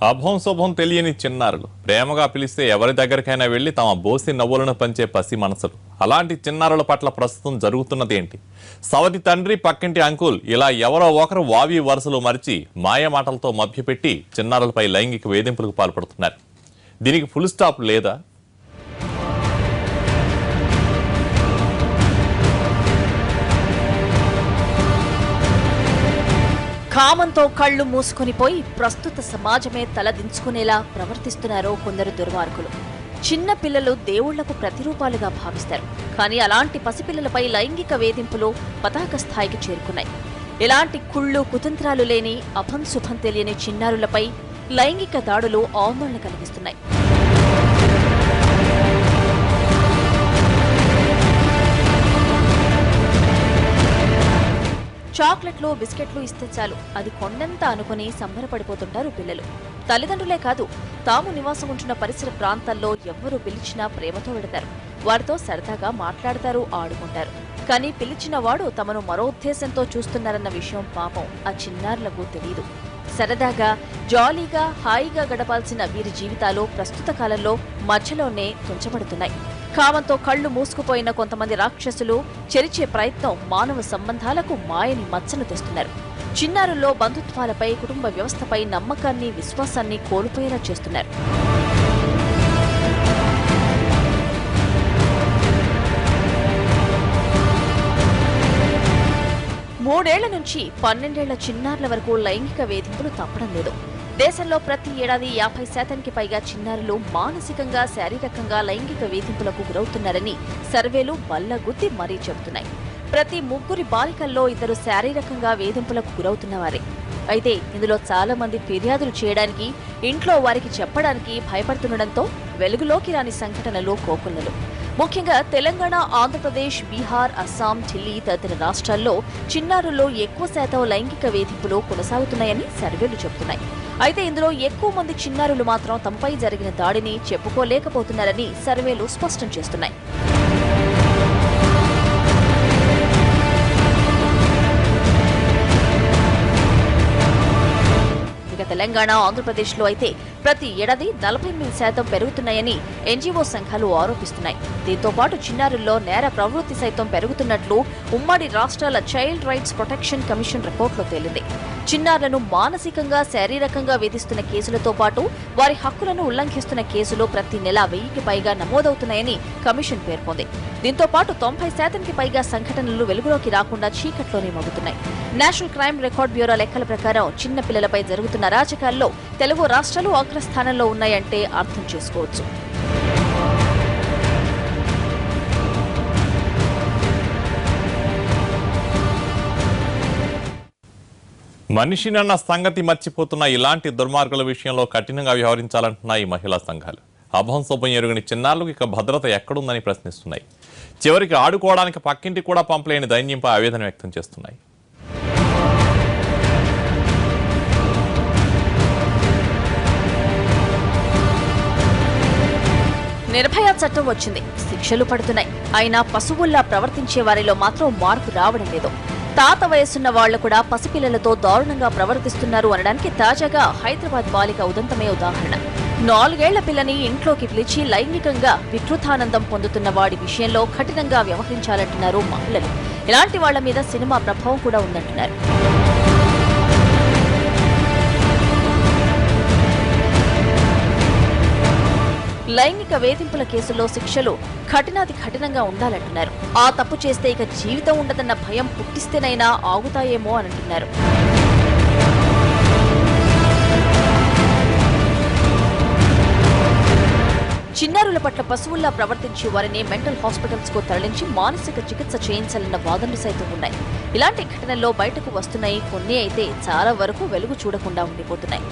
అభం శుభం తెలియని చిన్నారులు ప్రేమగా పిలిస్తే ఎవరి దగ్గరికైనా వెళ్లి తమ బోసి నవ్వులను పంచే పసి మనసులు. అలాంటి చిన్నారుల పట్ల ప్రస్తుతం జరుగుతున్నది ఏంటి? సవతి తండ్రి పక్కింటి అంకుల్ ఇలా ఎవరో ఒకరు వావి వరుసలు మరిచి మాయ మాటలతో మభ్యపెట్టి చిన్నారులపై లైంగిక వేధింపులకు పాల్పడుతున్నారు. దీనికి ఫుల్ స్టాప్ లేదా? కామంతో కళ్లు మూసుకొనిపోయి ప్రస్తుత సమాజమే తలదించుకునేలా ప్రవర్తిస్తున్నారో కొందరు దుర్మార్గులు. చిన్న పిల్లలు దేవుళ్లకు ప్రతిరూపాలుగా భావిస్తారు. కానీ అలాంటి పసిపిల్లలపై లైంగిక వేధింపులు పతాక స్థాయికి చేరుకున్నాయి. ఎలాంటి కుళ్ళు కుతంత్రాలు లేని అభం శుభం తెలియని చిన్నారులపై లైంగిక దాడులు ఆందోళన కలిగిస్తున్నాయి. చాక్లెట్లు బిస్కెట్లు ఇస్తే చాలు అది కొండంత అనుకుని సంబరపడిపోతుంటారు పిల్లలు. తల్లిదండ్రులే కాదు, తాము నివాసం ఉంటున్న పరిసర ప్రాంతాల్లో ఎవ్వరూ పిలిచినా ప్రేమతో వెడతారు. వారితో సరదాగా మాట్లాడతారు, ఆడుకుంటారు. కానీ పిలిచిన వాడు తమను మరో ఉద్దేశంతో చూస్తున్నారన్న విషయం పాపం ఆ చిన్నారులకు తెలియదు. సరదాగా జాలీగా హాయిగా గడపాల్సిన వీరి జీవితాలు ప్రస్తుత కాలంలో మధ్యలోనే తుంచబడుతున్నాయి. కామంతో కళ్లు మూసుకుపోయిన కొంతమంది రాక్షసులు చెరిచే ప్రయత్నం మానవ సంబంధాలకు మాయని మచ్చను తెస్తున్నారు. చిన్నారుల్లో బంధుత్వాలపై, కుటుంబ వ్యవస్థపై నమ్మకాన్ని, విశ్వాసాన్ని కోల్పోయేలా చేస్తున్నారు. మూడేళ్ల నుంచి 12 ఏళ్ల చిన్నారుల వరకు లైంగిక వేధింపులు తప్పడం లేదు. దేశంలో ప్రతి ఏడాది 50% పైగా చిన్నారులు మానసికంగా, శారీరకంగా లైంగిక వేధింపులకు గురవుతున్నారని సర్వేలు బల్లగుద్ది మరీ చెబుతున్నాయి. ప్రతి 3 బాలికల్లో 2 శారీరకంగా వేధింపులకు గురవుతున్నవారే. అయితే ఇందులో చాలా మంది ఫిర్యాదులు చేయడానికి, ఇంట్లో వారికి చెప్పడానికి భయపడుతుండటంతో వెలుగులోకి రాని సంఘటనలు కోకొల్లలు. ముఖ్యంగా తెలంగాణ, ఆంధ్రప్రదేశ్, బీహార్, అస్సాం, ఢిల్లీ తదితర రాష్ట్రాల్లో చిన్నారుల్లో ఎక్కువ శాతం లైంగిక వేధింపులు కొనసాగుతున్నాయని సర్వేలు చెబుతున్నాయి. అయితే ఇందులో ఎక్కువ మంది చిన్నారులు మాత్రం తమపై జరిగిన దాడిని చెప్పుకోలేకపోతున్నారని సర్వేలు స్పష్టం చేస్తున్నాయి. తెలంగాణ, ఆంధ్రప్రదేశ్లో అయితే ప్రతి ఏడాది 48% పెరుగుతున్నాయని ఎన్జీఓ సంఘాలు ఆరోపిస్తున్నాయి. దీంతో పాటు చిన్నారుల్లో నేర ప్రవృత్తి సైతం పెరుగుతున్నట్లు ఉమ్మడి రాష్ట్రాల చైల్డ్ రైట్స్ ప్రొటెక్షన్ కమిషన్ రిపోర్టులో తేలింది. చిన్నారులను మానసికంగా, శారీరకంగా వేధిస్తున్న కేసులతో పాటు వారి హక్కులను ఉల్లంఘిస్తున్న కేసులు ప్రతి నెల 1000కి పైగా నమోదవుతున్నాయని కమిషన్ పేర్కొంది. దీంతో పాటు 90%కి పైగా సంఘటనలు వెలుగులోకి రాకుండా చీకట్లోనే మోగుతున్నాయి. నేషనల్ క్రైమ్ రికార్డ్ బ్యూరో లెక్కల ప్రకారం చిన్న పిల్లలపై జరుగుతున్న అరాచకాల్లో తెలుగు రాష్ట్రాలు అగ్రస్థానంలో ఉన్నాయంటే అర్థం చేసుకోవచ్చు. మనిషినన్న సంగతి మర్చిపోతున్న ఇలాంటి దుర్మార్గుల విషయంలో కఠినంగా వ్యవహరించాలంటున్నాయి మహిళా సంఘాలు. అభం శుభం ఎరుగని చిన్నారులకు ఇక భద్రత ఎక్కడుందని ప్రశ్నిస్తున్నాయి. చివరికి ఆడుకోవడానికి పక్కింటి కూడా పంపలేని దైన్యంపై ఆవేదన వ్యక్తం చేస్తున్నాయి. నిర్భయ చట్టం వచ్చింది, శిక్షలు పడుతున్నాయి. అయినా పశువుల్లా ప్రవర్తించే వారిలో మాత్రం మార్పు రావడం లేదు. తాత వయసున్న వాళ్లు కూడా పసిపిల్లలతో దారుణంగా ప్రవర్తిస్తున్నారు అనడానికి తాజాగా హైదరాబాద్ బాలిక ఉదంతమే ఉదాహరణ. 4 ఏళ్ల పిల్లని ఇంట్లోకి పిలిచి లైంగికంగా వికృతానందం పొందుతున్న వాడి విషయంలో కఠినంగా వ్యవహరించాలంటున్నారు మహిళలు. ఇలాంటి వాళ్ల మీద సినిమా ప్రభావం కూడా ఉందంటున్నారు. లైంగిక వేధింపుల కేసులో శిక్షలు కఠినాతి కఠినంగా ఉండాలంటున్నారు. ఆ తప్పు చేస్తే ఇక జీవితం ఉండదన్న భయం పుట్టిస్తేనైనా ఆగుతాయేమో అని అంటున్నారు. చిన్నారుల పట్ల పశువుల్లా ప్రవర్తించి వారిని మెంటల్ హాస్పిటల్స్ కు తరలించి మానసిక చికిత్స చేయించాలన్న వాదనలు సైతం ఉన్నాయి. ఇలాంటి ఘటనల్లో బయటకు వస్తున్నాయి కొన్ని, అయితే చాలా వరకు వెలుగు చూడకుండా ఉండిపోతున్నాయి.